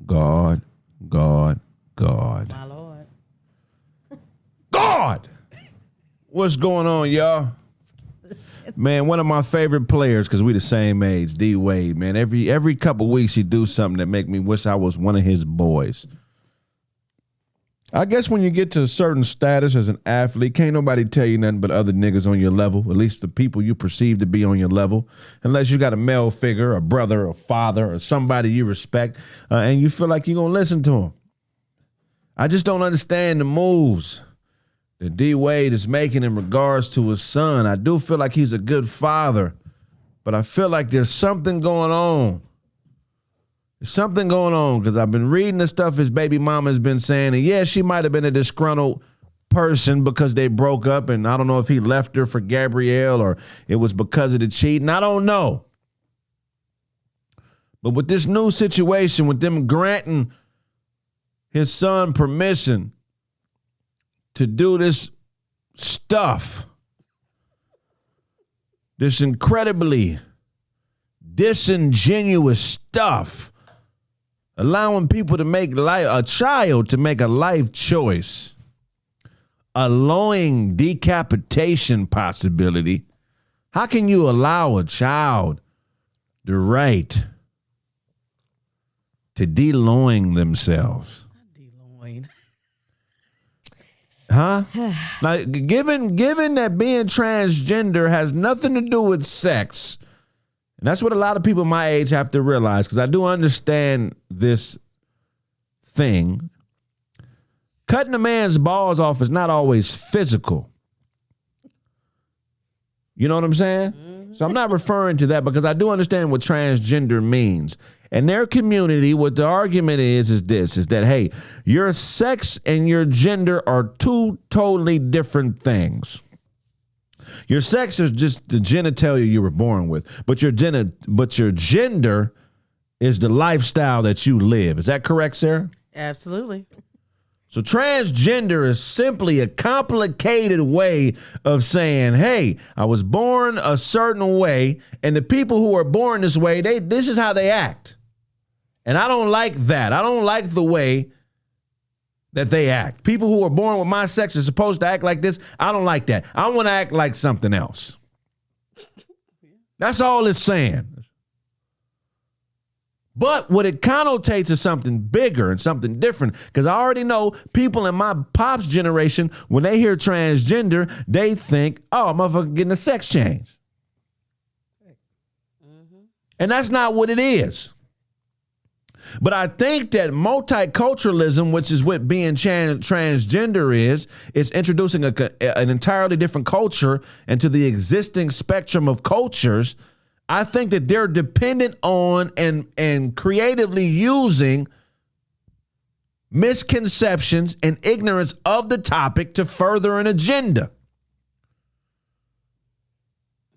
God. My Lord. God! What's going on, y'all? Man, one of my favorite players, because we the same age, D Wade, man. Every couple weeks he do something that make me wish I was one of his boys. I guess when you get to a certain status as an athlete, can't nobody tell you nothing but other niggas on your level, at least the people you perceive to be on your level, unless you got a male figure, a brother, a father, or somebody you respect, and you feel like you're going to listen to him. I just don't understand the moves that D Wade is making in regards to his son. I do feel like he's a good father, but I feel like there's something going on. There's something going on because I've been reading the stuff his baby mama has been saying, and yeah, she might have been a disgruntled person because they broke up, and I don't know if he left her for Gabrielle or it was because of the cheating. I don't know. But with this new situation, with them granting his son permission to do this stuff, this incredibly disingenuous stuff, allowing people to make a child to make a life choice, allowing decapitation possibility. How can you allow a child the right to deloin themselves? Deloin. Huh? Now, given that being transgender has nothing to do with sex, and that's what a lot of people my age have to realize, because I do understand this thing. Cutting a man's balls off is not always physical. You know what I'm saying? Mm-hmm. So I'm not referring to that, because I do understand what transgender means. And their community, what the argument is that, hey, your sex and your gender are two totally different things. Your sex is just the genitalia you were born with, but your gender is the lifestyle that you live. Is that correct, Sarah? Absolutely. So transgender is simply a complicated way of saying, hey, I was born a certain way, and the people who are born this way, this is how they act. And I don't like that. I don't like the way that they act. People who are born with my sex are supposed to act like this. I don't like that. I want to act like something else. That's all it's saying. But what it connotates is something bigger and something different, because I already know people in my pop's generation, when they hear transgender, they think, oh, I'm motherfucker getting a sex change. Mm-hmm. And that's not what it is. But I think that multiculturalism, which is what being transgender is introducing an entirely different culture into the existing spectrum of cultures. I think that they're dependent on and creatively using misconceptions and ignorance of the topic to further an agenda.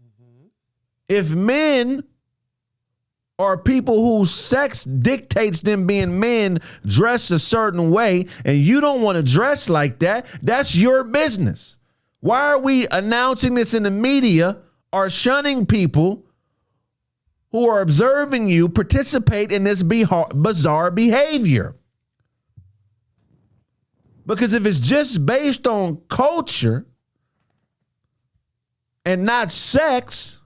Mm-hmm. If men are people whose sex dictates them being men dressed a certain way, and you don't want to dress like that, that's your business. Why are we announcing this in the media or shunning people who are observing you participate in this bizarre behavior? Because if it's just based on culture and not sex,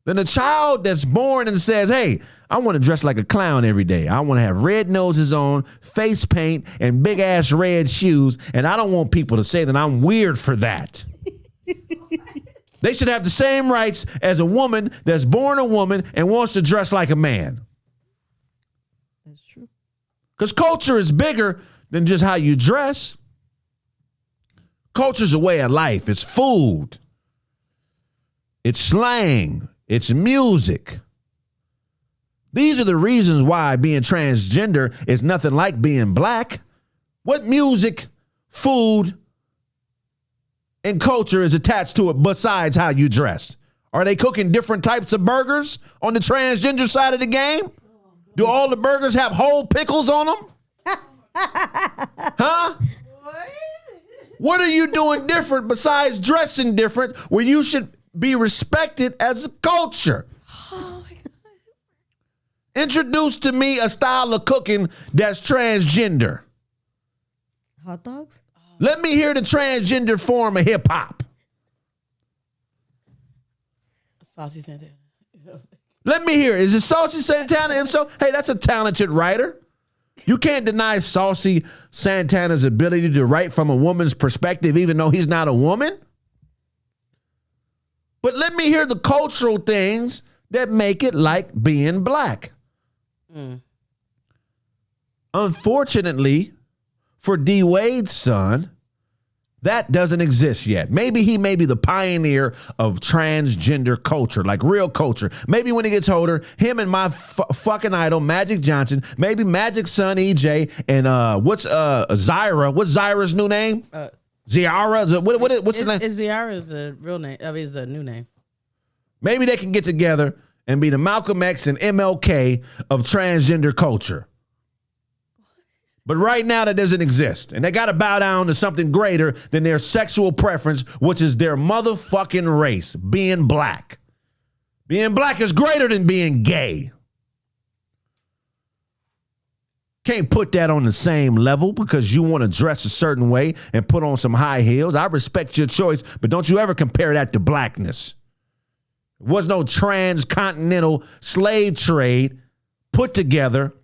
then a child that's born and says, hey, I want to dress like a clown every day. I want to have red noses on, face paint, and big ass red shoes. And I don't want people to say that I'm weird for that. They should have the same rights as a woman that's born a woman and wants to dress like a man. That's true. Because culture is bigger than just how you dress. Culture's a way of life. It's food. It's slang. It's music. These are the reasons why being transgender is nothing like being black. What music, food, and culture is attached to it besides how you dress? Are they cooking different types of burgers on the transgender side of the game? Do all the burgers have whole pickles on them? Huh? What are you doing different besides dressing different where you should be respected as a culture? Oh my God. Introduce to me a style of cooking that's transgender. Hot dogs? Let me hear the transgender form of hip hop. Saucy Santana. Let me hear it. Is it Saucy Santana? If so, hey, that's a talented writer. You can't deny Saucy Santana's ability to write from a woman's perspective, even though he's not a woman. But let me hear the cultural things that make it like being black. Unfortunately, for D. Wade's son, that doesn't exist yet. Maybe he may be the pioneer of transgender culture, like real culture. Maybe when he gets older, him and my fucking idol, Magic Johnson, maybe Magic's son, EJ, and what's Zyra? What's Zyra's new name? Ziara? What's the name? Ziara is the real name. I mean, it's the new name. Maybe they can get together and be the Malcolm X and MLK of transgender culture. But right now that doesn't exist. And they got to bow down to something greater than their sexual preference, which is their motherfucking race, being black. Being black is greater than being gay. Can't put that on the same level because you want to dress a certain way and put on some high heels. I respect your choice, but don't you ever compare that to blackness. There was no transcontinental slave trade put together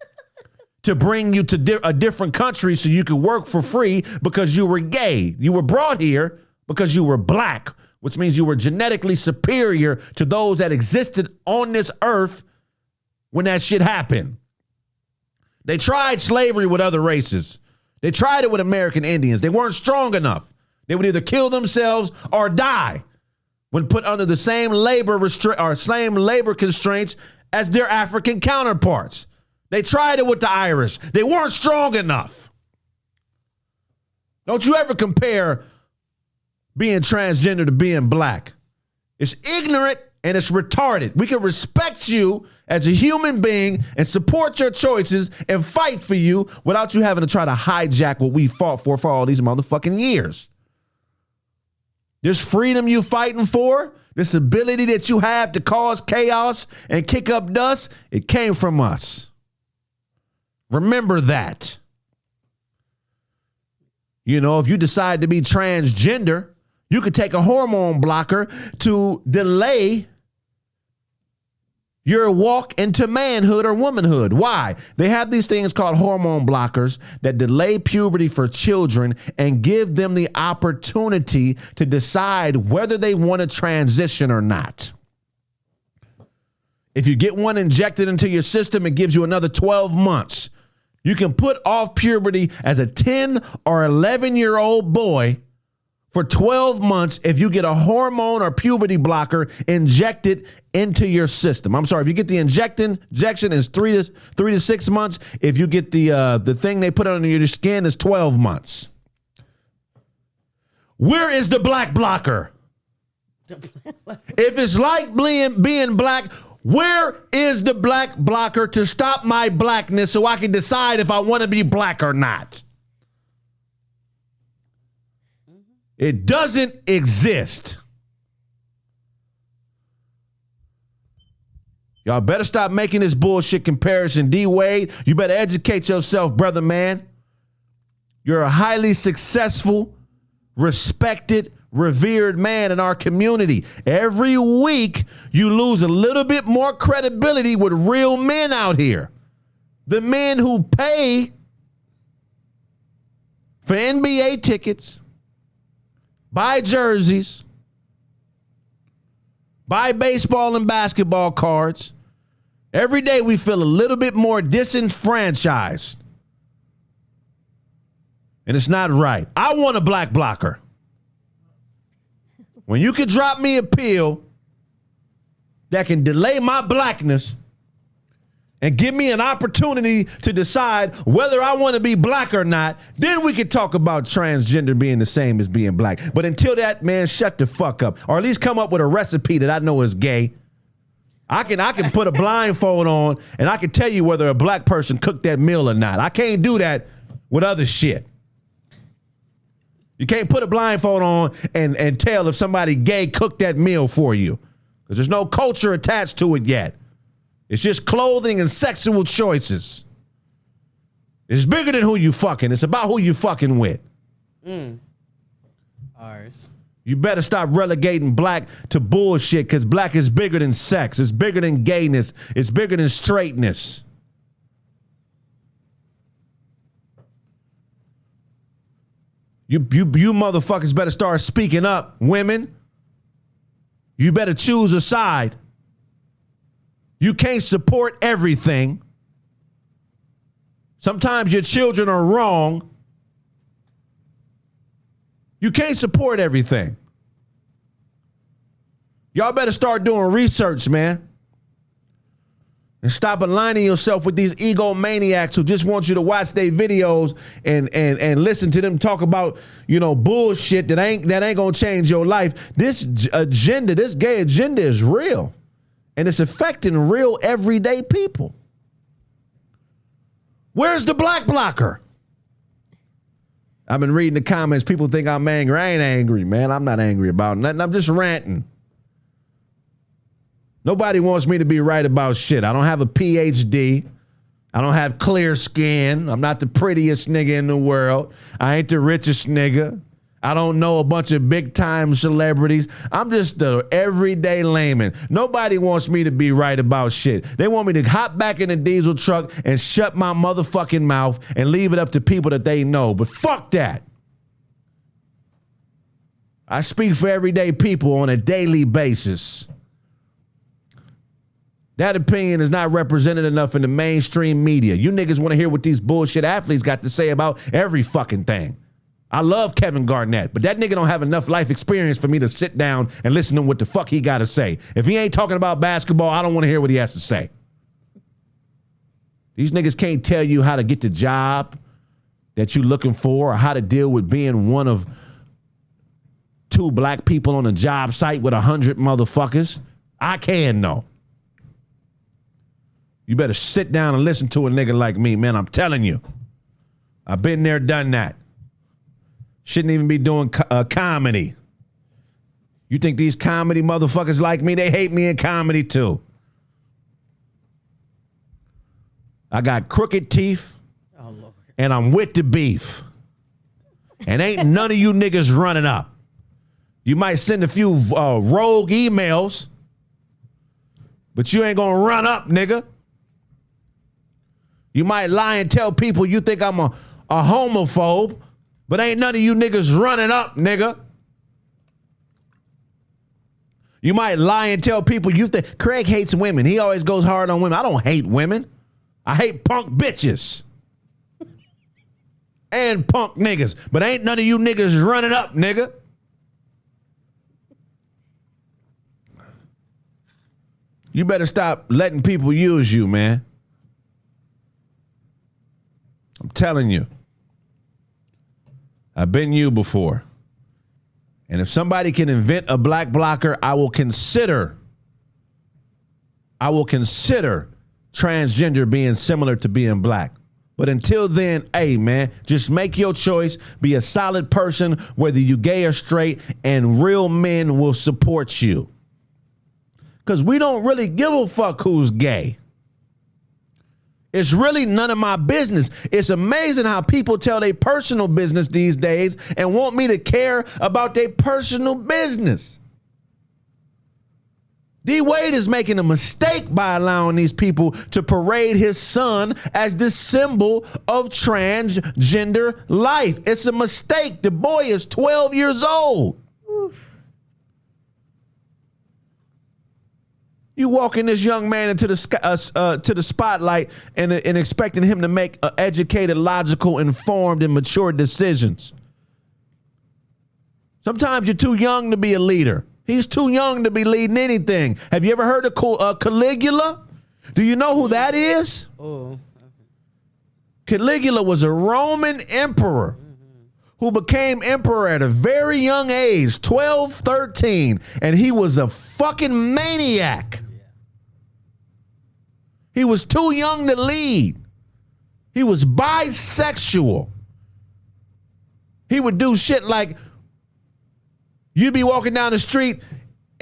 to bring you to a different country so you could work for free because you were gay. You were brought here because you were black, which means you were genetically superior to those that existed on this earth when that shit happened. They tried slavery with other races. They tried it with American Indians. They weren't strong enough. They would either kill themselves or die when put under the same labor constraints as their African counterparts. They tried it with the Irish. They weren't strong enough. Don't you ever compare being transgender to being black. It's ignorant and it's retarded. We can respect you as a human being and support your choices and fight for you without you having to try to hijack what we fought for all these motherfucking years. This freedom you fighting for, this ability that you have to cause chaos and kick up dust, it came from us. Remember that. You know, if you decide to be transgender, you could take a hormone blocker to delay your walk into manhood or womanhood. Why? They have these things called hormone blockers that delay puberty for children and give them the opportunity to decide whether they want to transition or not. If you get one injected into your system, it gives you another 12 months. You can put off puberty as a 10 or 11-year-old boy for 12 months if you get a hormone or puberty blocker injected into your system. I'm sorry, if you get the injection is 3 to 6 months. If you get the thing they put under your skin is 12 months. Where is the black blocker? If it's like being black, where is the black blocker to stop my blackness so I can decide if I want to be black or not? It doesn't exist. Y'all better stop making this bullshit comparison. D. Wade, you better educate yourself, brother man. You're a highly successful, respected, revered man in our community. Every week, you lose a little bit more credibility with real men out here. The men who pay for NBA tickets, buy jerseys, buy baseball and basketball cards. Every day we feel a little bit more disenfranchised. And it's not right. I want a black blocker. When you can drop me a pill that can delay my blackness and give me an opportunity to decide whether I want to be black or not, then we can talk about transgender being the same as being black. But until that, man, shut the fuck up. Or at least come up with a recipe that I know is gay. I can put a blindfold on and I can tell you whether a black person cooked that meal or not. I can't do that with other shit. You can't put a blindfold on and tell if somebody gay cooked that meal for you because there's no culture attached to it yet. It's just clothing and sexual choices. It's bigger than who you fucking. It's about who you fucking with. Ours. You better stop relegating black to bullshit, because black is bigger than sex. It's bigger than gayness. It's bigger than straightness. You motherfuckers better start speaking up, women. You better choose a side. You can't support everything. Sometimes your children are wrong. You can't support everything. Y'all better start doing research, man. And stop aligning yourself with these egomaniacs who just want you to watch their videos and listen to them talk about, you know, bullshit that ain't gonna change your life. This agenda, this gay agenda is real. And it's affecting real everyday people. Where's the black blocker? I've been reading the comments. People think I'm angry. I ain't angry, man. I'm not angry about nothing. I'm just ranting. Nobody wants me to be right about shit. I don't have a PhD. I don't have clear skin. I'm not the prettiest nigga in the world. I ain't the richest nigga. I don't know a bunch of big time celebrities. I'm just the everyday layman. Nobody wants me to be right about shit. They want me to hop back in the diesel truck and shut my motherfucking mouth and leave it up to people that they know. But fuck that. I speak for everyday people on a daily basis. That opinion is not represented enough in the mainstream media. You niggas want to hear what these bullshit athletes got to say about every fucking thing. I love Kevin Garnett, but that nigga don't have enough life experience for me to sit down and listen to what the fuck he got to say. If he ain't talking about basketball, I don't want to hear what he has to say. These niggas can't tell you how to get the job that you're looking for or how to deal with being one of 2 black people on a job site with 100 motherfuckers. I can know. You better sit down and listen to a nigga like me, man. I'm telling you. I've been there, done that. Shouldn't even be doing comedy. You think these comedy motherfuckers like me? They hate me in comedy too. I got crooked teeth, and I'm with the beef. And ain't none of you niggas running up. You might send a few rogue emails, but you ain't gonna run up, nigga. You might lie and tell people you think I'm a homophobe, but ain't none of you niggas running up, nigga. You might lie and tell people you think Kraig hates women. He always goes hard on women. I don't hate women. I hate punk bitches. And punk niggas. But ain't none of you niggas running up, nigga. You better stop letting people use you, man. I'm telling you. I've been you before. And if somebody can invent a black blocker, I will consider transgender being similar to being black. But until then, hey, man, just make your choice. Be a solid person, whether you gay or straight, and real men will support you. Because we don't really give a fuck who's gay. It's really none of my business. It's amazing how people tell their personal business these days and want me to care about their personal business. D. Wade is making a mistake by allowing these people to parade his son as the symbol of transgender life. It's a mistake. The boy is 12 years old. Oof. You walking this young man into the spotlight and expecting him to make educated, logical, informed, and mature decisions. Sometimes you're too young to be a leader. He's too young to be leading anything. Have you ever heard of Caligula? Do you know who that is? Oh. Caligula was a Roman emperor who became emperor at a very young age, 12, 13, and he was a fucking maniac. He was too young to lead. He was bisexual. He would do shit like you'd be walking down the street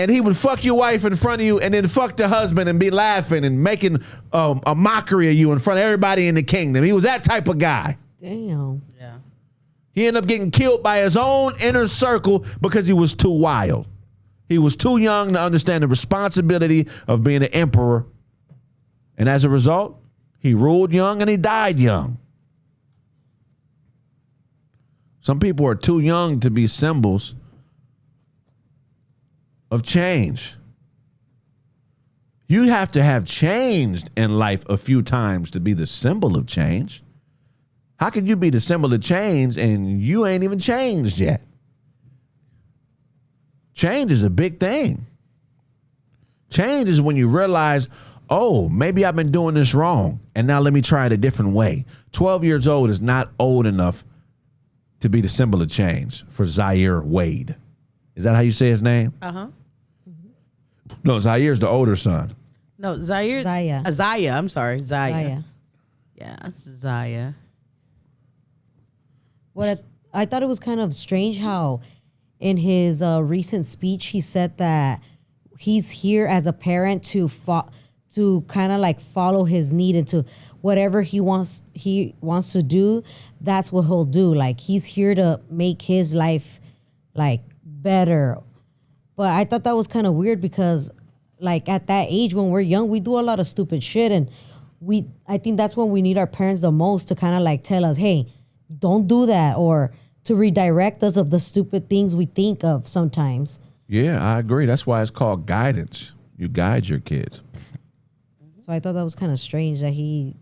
and he would fuck your wife in front of you and then fuck the husband and be laughing and making a mockery of you in front of everybody in the kingdom. He was that type of guy. Damn. Yeah. He ended up getting killed by his own inner circle because he was too wild. He was too young to understand the responsibility of being an emperor. And as a result, he ruled young and he died young. Some people are too young to be symbols of change. You have to have changed in life a few times to be the symbol of change. How can you be the symbol of change and you ain't even changed yet? Change is a big thing. Change is when you realize, oh, maybe I've been doing this wrong, and now let me try it a different way. 12 years old is not old enough to be the symbol of change for Zaire Wade. Is that how you say his name? Uh-huh. No, Zaire's the older son. No, Zaire. Zaya. Zaya. I'm sorry. Zaya. Zaya. Yeah, Zaya. What I thought it was kind of strange how in his recent speech he said that he's here as a parent to kind of like follow his need and to whatever he wants to do, that's what he'll do. Like he's here to make his life like better. But I thought that was kind of weird because like at that age when we're young, we do a lot of stupid shit, and I think that's when we need our parents the most to kind of like tell us, hey, don't do that, or to redirect us of the stupid things we think of sometimes. Yeah, I agree. That's why it's called guidance. You guide your kids. So I thought that was kind of strange that he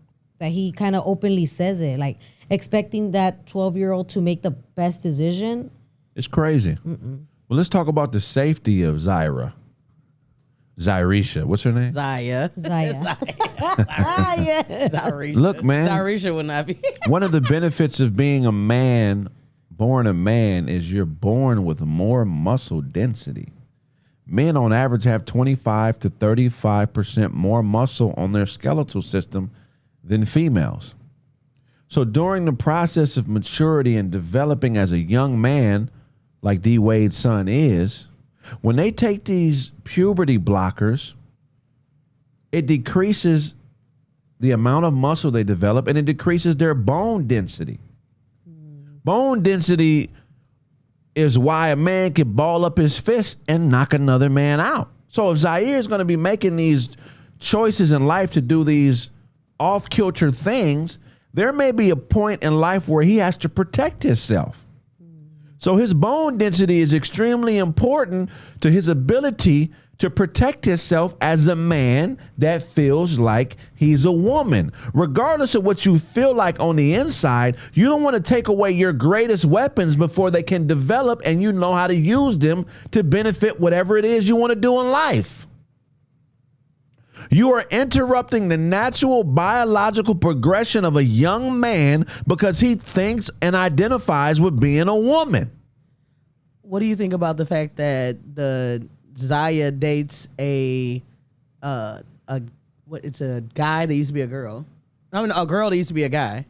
kind of openly says it, like expecting that 12-year-old to make the best decision. It's crazy. Well, let's talk about the safety of Zaira. Zairisha. What's her name? Zaya. Zaya. Zarisha. Look, man. Zarisha would not be. One of the benefits of being a man, born a man, is you're born with more muscle density. Men on average have 25 to 35% more muscle on their skeletal system than females. So during the process of maturity and developing as a young man, like D. Wade's son is, when they take these puberty blockers, it decreases the amount of muscle they develop and it decreases their bone density. Bone density is why a man can ball up his fist and knock another man out. So if Zaire is going to be making these choices in life to do these off-kilter things, there may be a point in life where he has to protect himself. So his bone density is extremely important to his ability to protect himself as a man that feels like he's a woman. Regardless of what you feel like on the inside, you don't want to take away your greatest weapons before they can develop and you know how to use them to benefit whatever it is you want to do in life. You are interrupting the natural biological progression of a young man because he thinks and identifies with being a woman. What do you think about the fact that the Zaya dates it's a guy that used to be a girl? I mean, a girl that used to be a guy.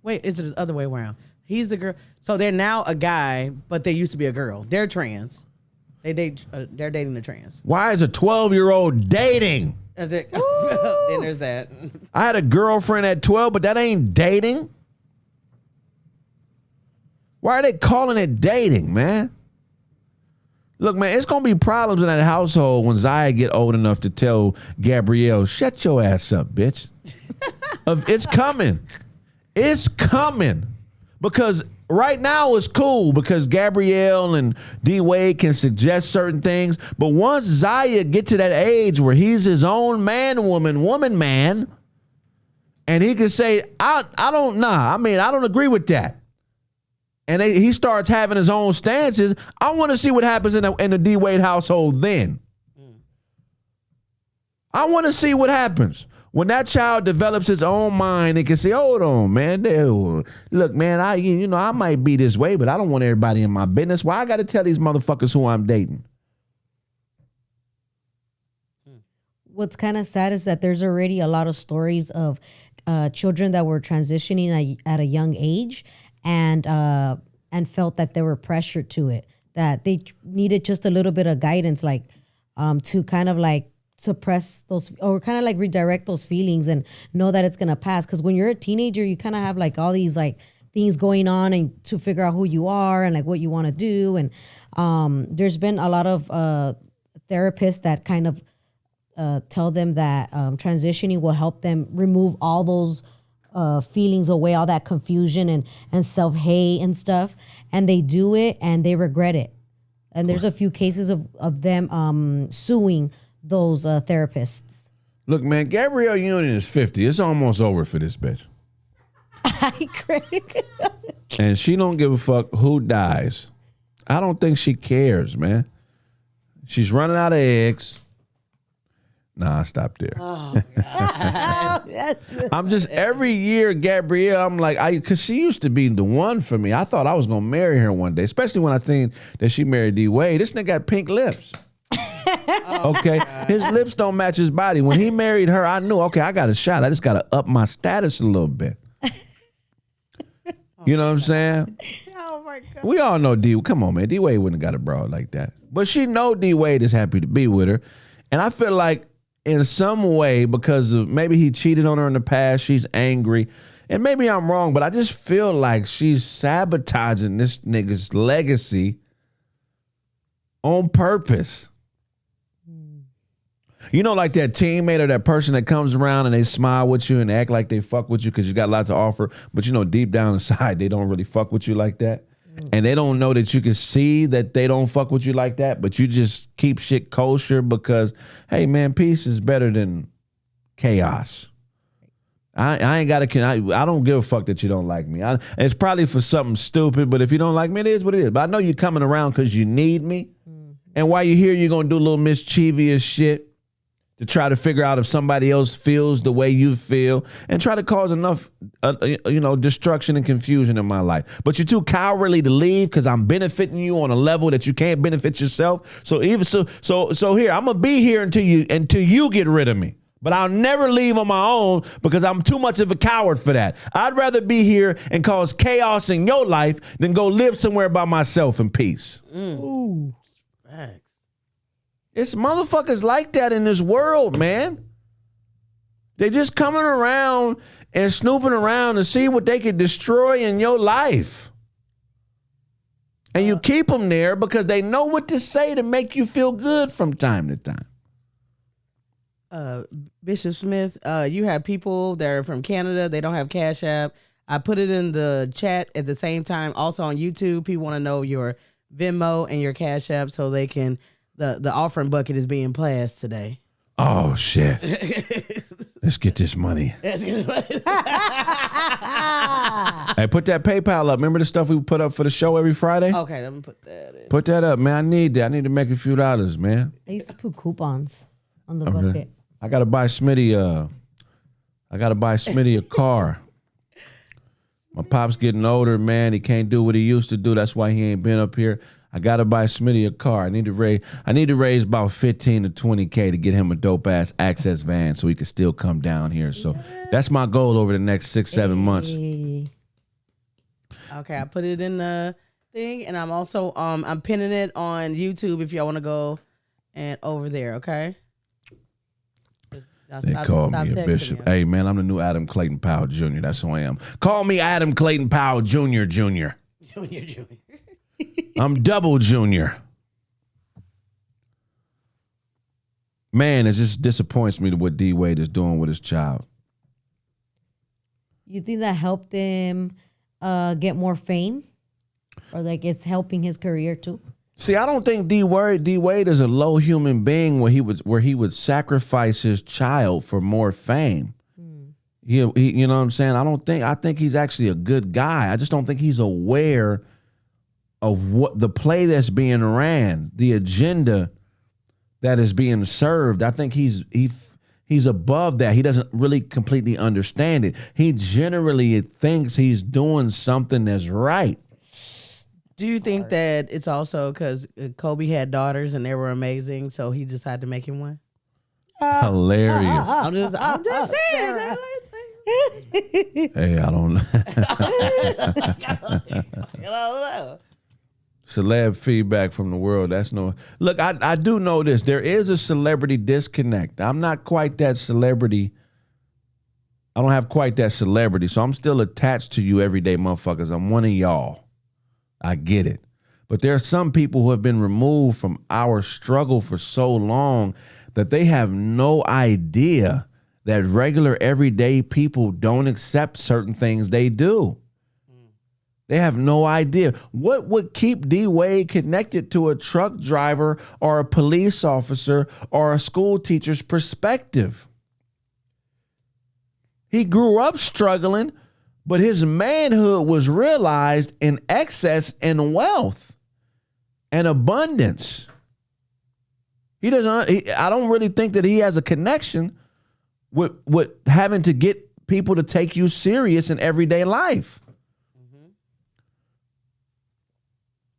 Wait, is it the other way around? He's the girl. So they're now a guy, but they used to be a girl. They're trans. They're dating the trans. Why is a 12-year-old dating? Then there's that. I had a girlfriend at 12, but that ain't dating. Why are they calling it dating, man? Look, man, it's going to be problems in that household when Zaya get old enough to tell Gabrielle, shut your ass up, bitch. It's coming. It's coming. Because right now it's cool because Gabrielle and D. Wade can suggest certain things. But once Zaya get to that age where he's his own woman man, and he can say, I don't agree with that. And he starts having his own stances. I want to see what happens in the D. Wade household then. I want to see what happens. When that child develops his own mind and can say, hold on, man. Look, man, I might be this way, but I don't want everybody in my business. Why I got to tell these motherfuckers who I'm dating? What's kind of sad is that there's already a lot of stories of children that were transitioning at a young age and felt that they were pressured to it, that they needed just a little bit of guidance. Like to kind of like suppress those or kind of like redirect those feelings and know that it's gonna pass. Because when you're a teenager, you kind of have like all these like things going on and to figure out who you are and like what you want to do. And there's been a lot of therapists that kind of tell them that transitioning will help them remove all those feelings away, all that confusion and self-hate and stuff. And they do it and they regret it. And there's a few cases of them suing those therapists. Look, man, Gabrielle Union is 50. It's almost over for this bitch. Hi, Kraig. And she don't give a fuck who dies. I don't think she cares, man. She's running out of eggs. Nah, I stopped there. Oh, I'm just every year, Gabrielle, I'm like, because she used to be the one for me. I thought I was gonna marry her one day, especially when I seen that she married D Wade. This nigga got pink lips. Okay, his lips don't match his body. When he married her, I knew, okay, I got a shot. I just got to up my status a little bit. You know what I'm saying? Oh my God. We all know D. Come on, man. D Wade wouldn't have got a broad like that. But she know D Wade is happy to be with her. And I feel like in some way, because of maybe he cheated on her in the past, she's angry. And maybe I'm wrong, but I just feel like she's sabotaging this nigga's legacy on purpose. You know, like that teammate or that person that comes around and they smile with you and act like they fuck with you because you got a lot to offer, but you know, deep down inside, they don't really fuck with you like that. And they don't know that you can see that they don't fuck with you like that, but you just keep shit kosher because, hey, man, peace is better than chaos. I ain't got to, I don't give a fuck that you don't like me. It's probably for something stupid, but if you don't like me, it is what it is. But I know you're coming around because you need me. And while you're here, you're going to do a little mischievous shit to try to figure out if somebody else feels the way you feel and try to cause enough, destruction and confusion in my life. But you're too cowardly to leave because I'm benefiting you on a level that you can't benefit yourself. So even so here, I'm gonna be here until you get rid of me. But I'll never leave on my own because I'm too much of a coward for that. I'd rather be here and cause chaos in your life than go live somewhere by myself in peace. Ooh. Facts. It's motherfuckers like that in this world, man. They just coming around and snooping around to see what they could destroy in your life. And you keep them there because they know what to say to make you feel good from time to time. Bishop Smith, you have people that are from Canada. They don't have Cash App. I put it in the chat at the same time. Also on YouTube, people want to know your Venmo and your Cash App so they can... The offering bucket is being passed today. Oh, shit. Let's get this money. Hey, put that PayPal up. Remember the stuff we put up for the show every Friday? Okay, let me put that in. Put that up, man. I need that. I need to make a few dollars, man. I used to put coupons on the bucket. I gotta buy Smitty a car. My pop's getting older, man. He can't do what he used to do. That's why he ain't been up here. I gotta buy Smitty a car. I need to raise about 15 to 20K to get him a dope ass access van so he can still come down here. So that's my goal over the next 6-7 months. Okay, I put it in the thing, and I'm also I'm pinning it on YouTube if y'all want to go and over there. Okay. They call me a bishop. Hey man, I'm the new Adam Clayton Powell Jr. That's who I am. Call me Adam Clayton Powell Jr. Jr. Junior. I'm double junior. Man, it just disappoints me to what D Wade is doing with his child. You think that helped him get more fame? Or like it's helping his career too? See, I don't think D Wade is a low human being where he would sacrifice his child for more fame. He, you know what I'm saying? I think he's actually a good guy. I just don't think he's aware of what the play that's being ran, the agenda that is being served. I think he's above that. He doesn't really completely understand it. He generally thinks he's doing something that's right. Do you think that it's also because Kobe had daughters and they were amazing, so he decided to make him one? Hilarious. I'm just saying. Hey, I don't know. I don't know. Celeb feedback from the world. That's no. Look, I do know this. There is a celebrity disconnect. I'm not quite that celebrity. I don't have quite that celebrity, so I'm still attached to you everyday motherfuckers. I'm one of y'all. I get it. But there are some people who have been removed from our struggle for so long that they have no idea that regular everyday people don't accept certain things they do. They have no idea. What would keep D. Wade connected to a truck driver or a police officer or a school teacher's perspective? He grew up struggling, but his manhood was realized in excess and wealth and abundance. I don't really think that he has a connection with having to get people to take you serious in everyday life.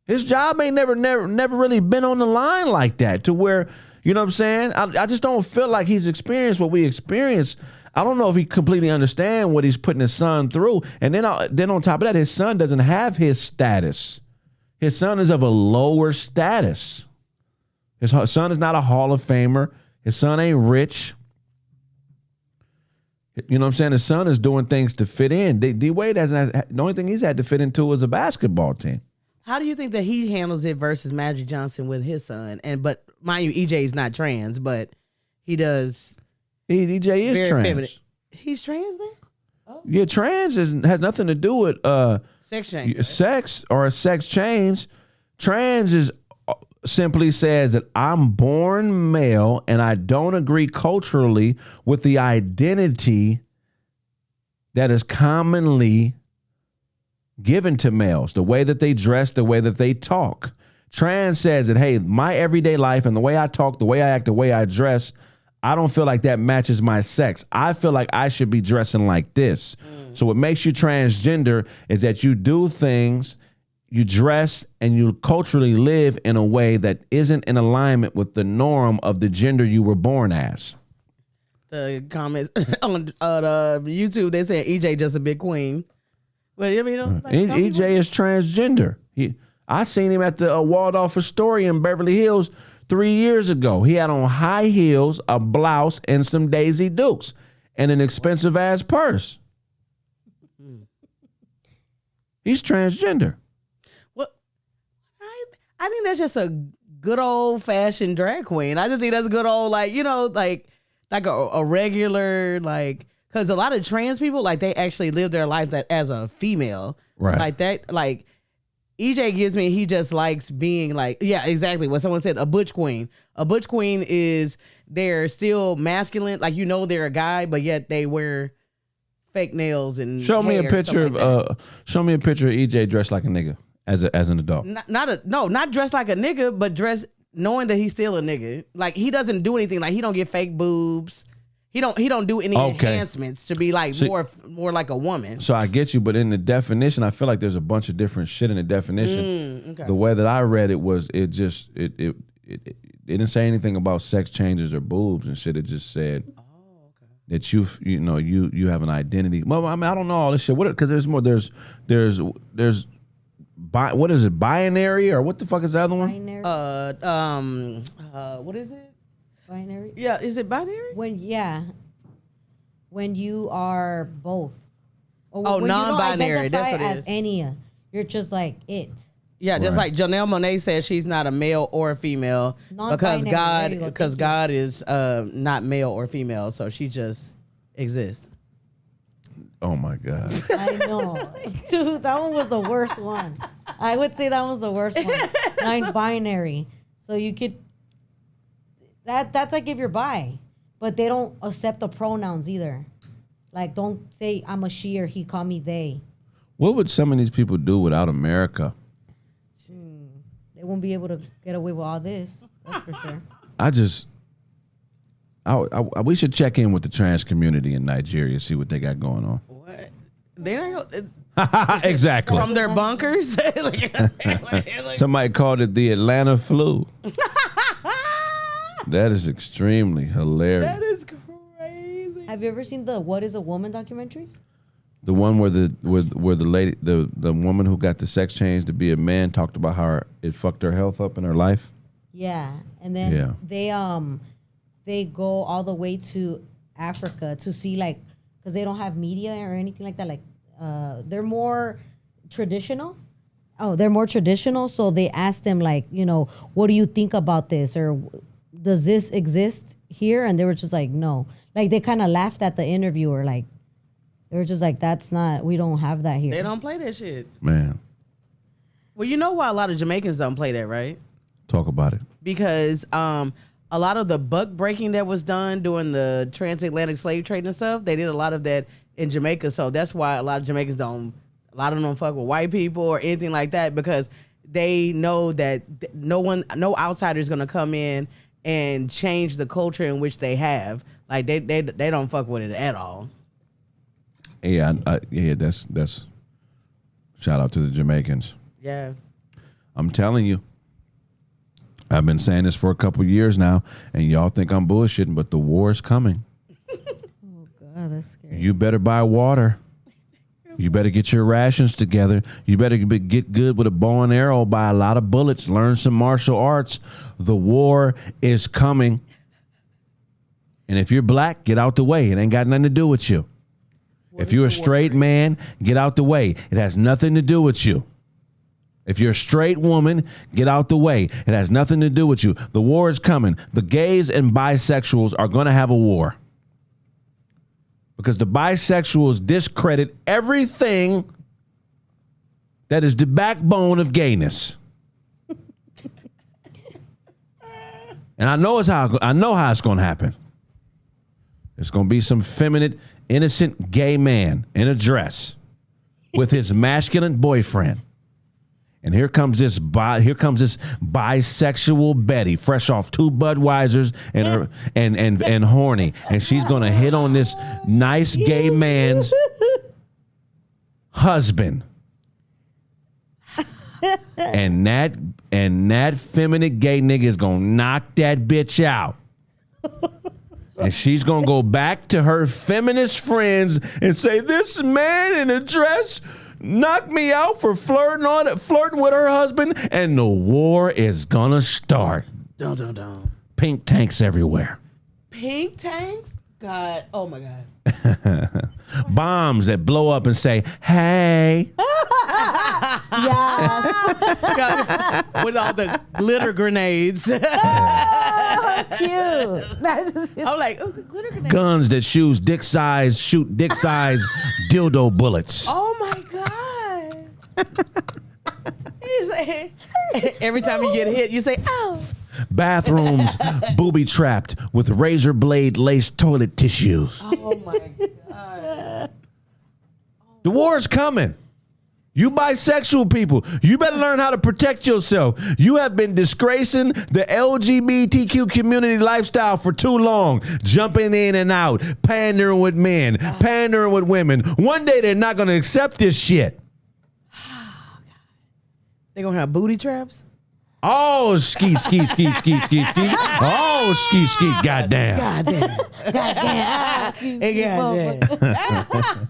His job ain't never really been on the line like that to where, you know what I'm saying? I just don't feel like he's experienced what we experienced. I don't know if he completely understands what he's putting his son through. And then on top of that, his son doesn't have his status. His son is of a lower status. His son is not a Hall of Famer. His son ain't rich. You know what I'm saying? His son is doing things to fit in. D. Wade the only thing he's had to fit into is a basketball team. How do you think that he handles it versus Magic Johnson with his son? But mind you, EJ is not trans, but he does. EJ is trans. Feminine. He's trans then? Oh. Yeah, trans has nothing to do with sex change. Sex or a sex change. Trans is simply says that I'm born male and I don't agree culturally with the identity that is commonly given to males, the way that they dress, the way that they talk. Trans says that, hey, my everyday life and the way I talk, the way I act, the way I dress, I don't feel like that matches my sex. I feel like I should be dressing like this. So what makes you transgender is that you do things, you dress, and you culturally live in a way that isn't in alignment with the norm of the gender you were born as. The comments on YouTube, they say EJ just a big queen. Well, you know, like, EJ is transgender. I seen him at the Waldorf Astoria in Beverly Hills 3 years ago. He had on high heels, a blouse, and some Daisy Dukes, and an expensive ass purse. He's transgender. Well, I think that's just a good old fashioned drag queen. I just think that's a good old, like, you know, like a regular, like, because a lot of trans people, like, they actually live their life as a female. Right. Like that, like, EJ gives me, he just likes being like, yeah, exactly what someone said, a butch queen. A butch queen is, they're still masculine, like, you know, they're a guy, but yet they wear fake nails and show me a picture like of show me a picture of EJ dressed like a nigga as an adult. Not dressed like a nigga, but dressed knowing that he's still a nigga. Like, he doesn't do anything, like, he don't get fake boobs. He don't do any enhancements to be like more like a woman. So I get you, but in the definition, I feel like there's a bunch of different shit in the definition. The way that I read it was it didn't say anything about sex changes or boobs and shit. It just said that you have an identity. Well, I mean, I don't know all this shit. Because there's more. There's what is it? Binary or what the fuck is the other one? Binary. What is it? Binary. Yeah, is it binary? When you are both. Or when non-binary. You don't identify that's what it as is. Any. You're just like it. Yeah, just like Janelle Monáe says, she's not a male or a female because God is not male or female, so she just exists. Oh my God. I know. Dude, that one was the worst one. I would say that was the worst one. Non-binary. So you could that's like if you're bi, but they don't accept the pronouns either. Like, don't say I'm a she or he, call me they. What would some of these people do without America? They won't be able to get away with all this. That's for sure. We should check in with the trans community in Nigeria, see what they got going on. What? They don't go, exactly. From their bunkers? Somebody called it the Atlanta flu. That is extremely hilarious. That is crazy. Have you ever seen the What is a Woman documentary? The one where the lady, the woman who got the sex change to be a man talked about how it fucked her health up in her life. Yeah, and then they go all the way to Africa to see, like, because they don't have media or anything like that. Like, they're more traditional. Oh, they're more traditional. So they asked them, like, you know, what do you think about this, or does this exist here? And they were just like, no. Like, they kind of laughed at the interviewer, like. They were just like, that's not, we don't have that here. They don't play that shit. Man. Well, you know why a lot of Jamaicans don't play that, right? Talk about it. Because a lot of the buck breaking that was done during the transatlantic slave trade and stuff, they did a lot of that in Jamaica. So that's why a lot of Jamaicans a lot of them don't fuck with white people or anything like that, because they know that no outsider is going to come in and change the culture in which they have. Like, they don't fuck with it at all. Yeah, that's shout out to the Jamaicans. Yeah. I'm telling you, I've been saying this for a couple years now, and y'all think I'm bullshitting, but the war is coming. Oh, God, that's scary. You better buy water. You better get your rations together. You better get good with a bow and arrow, buy a lot of bullets, learn some martial arts. The war is coming. And if you're black, get out the way. It ain't got nothing to do with you. If you're a straight man, get out the way. It has nothing to do with you. If you're a straight woman, get out the way. It has nothing to do with you. The war is coming. The gays and bisexuals are going to have a war. Because the bisexuals discredit everything that is the backbone of gayness. And I know how it's going to happen. It's going to be some feminine, innocent gay man in a dress with his masculine boyfriend. And here comes this bisexual Betty, fresh off 2 Budweisers and horny. And she's going to hit on this nice gay man's husband. And that feminine gay nigga is going to knock that bitch out. And she's going to go back to her feminist friends and say, this man in a dress knocked me out for flirting with her husband, and the war is going to start. Dun, dun, dun. Pink tanks everywhere. Pink tanks? God. Oh, my God. Bombs that blow up and say, hey. Yes. With all the glitter grenades. Cute. I'm like, oh, glitter grenades. Guns that shoot dick size dildo bullets. Oh my God. You say, every time you get hit, you say, ow. Bathrooms booby trapped with razor blade laced toilet tissues. Oh my God. The war is coming. You bisexual people, you better learn how to protect yourself. You have been disgracing the LGBTQ community lifestyle for too long. Jumping in and out, pandering with men, pandering with women. One day they're not going to accept this shit. They going to have booty traps? Oh, ski. Oh, ski, goddamn. Goddamn. Goddamn.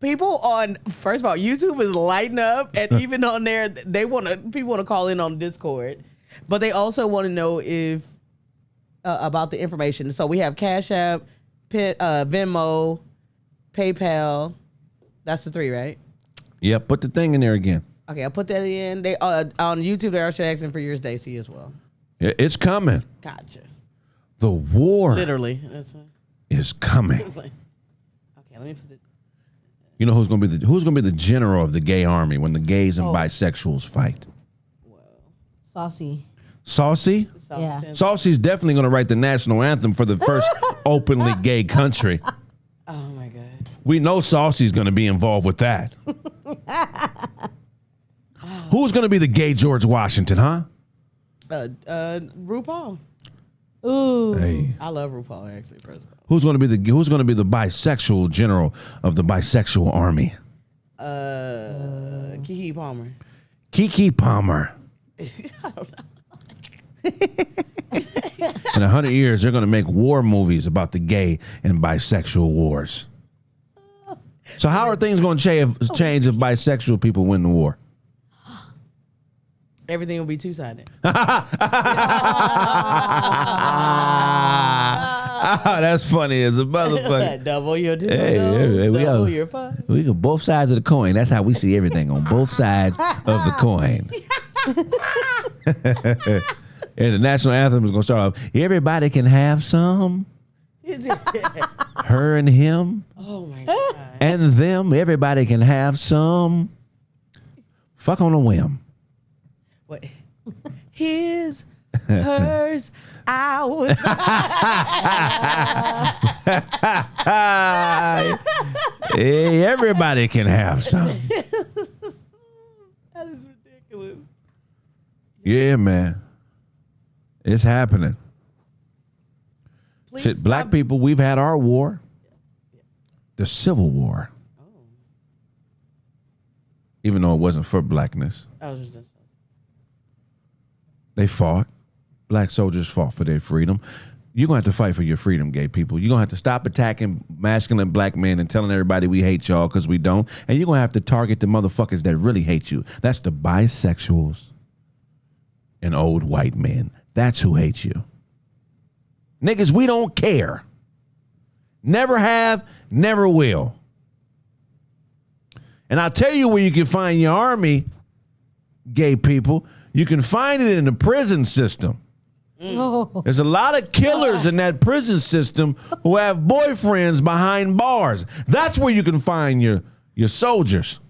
People on, first of all, YouTube is lighting up, and even on there, people want to call in on Discord, but they also want to know if about the information. So we have Cash App, Venmo, PayPal. That's the 3, right? Yeah, put the thing in there again. Okay, I'll put that in. They on YouTube, they're actually asking for yours, Daisy, as well. Yeah, it's coming. Gotcha. The war Literally. is coming. Okay, let me put it. You know who's gonna be the general of the gay army when the gays and bisexuals fight? Saucy. Saucy? Yeah. Saucy's definitely gonna write the national anthem for the first openly gay country. Oh my God. We know Saucy's gonna be involved with that. Who's gonna be the gay George Washington, huh? RuPaul. Ooh. Hey. I love RuPaul, actually, first of all. Who's gonna be the bisexual general of the bisexual army? Keke Palmer. Keke Palmer. I don't know. In 100 years, they're gonna make war movies about the gay and bisexual wars. So how are things going to change if bisexual people win the war? Everything will be two-sided. That's funny as a motherfucker. Double your two. Hey, we double go. your fun. We go both sides of the coin. That's how we see everything, on both sides of the coin. And the national anthem is going to start off, everybody can have some. Her and him. Oh, my God. And them. Everybody can have some. Fuck on a whim. What? His, hers, ours. Hey, everybody can have some. That is ridiculous. Yeah, man. It's happening. Please Shit, black people, we've had our war. The Civil War. Oh. Even though it wasn't for blackness. I was just. They fought. Black soldiers fought for their freedom. You're going to have to fight for your freedom, gay people. You're going to have to stop attacking masculine black men and telling everybody we hate y'all because we don't. And you're going to have to target the motherfuckers that really hate you. That's the bisexuals and old white men. That's who hates you. Niggas, we don't care. Never have, never will. And I'll tell you where you can find your army, gay people. You can find it in the prison system. Oh. There's a lot of killers in that prison system who have boyfriends behind bars. That's where you can find your soldiers.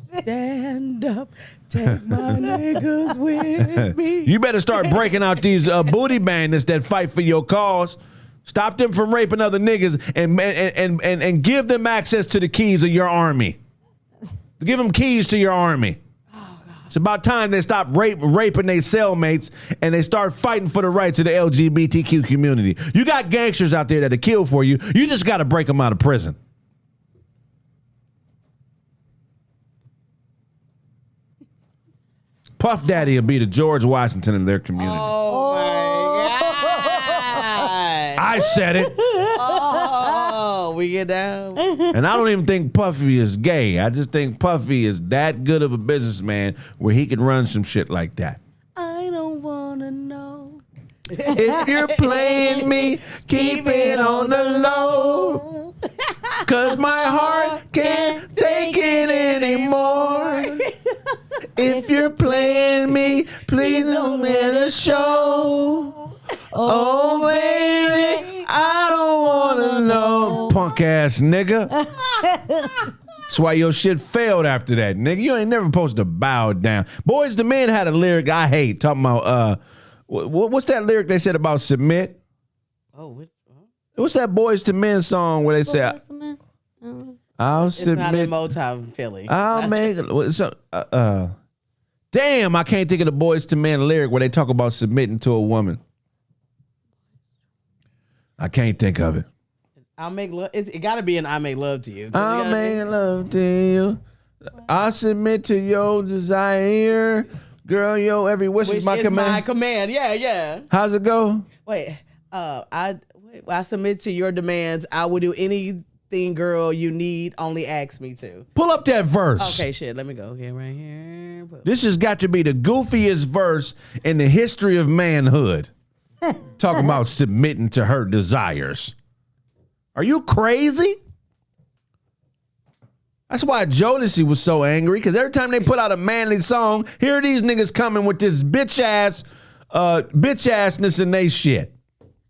Stand up, take my niggas with me. You better start breaking out these booty bandits that fight for your cause. Stop them from raping other niggas and give them access to the keys of your army. Give them keys to your army. It's about time they stop raping their cellmates and they start fighting for the rights of the LGBTQ community. You got gangsters out there that'll kill for you. You just got to break them out of prison. Puff Daddy will be the George Washington of their community. Oh, my God. I said it. Oh, we get down. And I don't even think Puffy is gay. I just think Puffy is that good of a businessman where he could run some shit like that. I don't want to know. If you're playing me, keep it on the low. Cause my heart can't take it anymore. If you're playing me, please don't let us show. Oh, baby, I don't want to know. Punk ass nigga. That's why your shit failed after that, nigga. You ain't never supposed to bow down. Boys the Men had a lyric I hate talking about, what's that lyric they said about submit? Oh, What's that Boys to Men song where they say, I'll it's not in submit. Motown Philly. I'll make damn, I can't think of the Boys to Men lyric where they talk about submitting to a woman. I can't think of it. I'll make love. It got to be an I make love to you. I'll make love to you. I'll submit to your desire. Girl, yo, every wish is my command. My command. Yeah. How's it go? Wait, I submit to your demands. I will do anything, girl, you need. Only ask me to. Pull up that verse. Okay, shit. Let me go. Okay, right here. This has got to be the goofiest verse in the history of manhood. Talking about submitting to her desires. Are you crazy? That's why Jodeci was so angry, because every time they put out a manly song, here are these niggas coming with this bitch assness and they shit.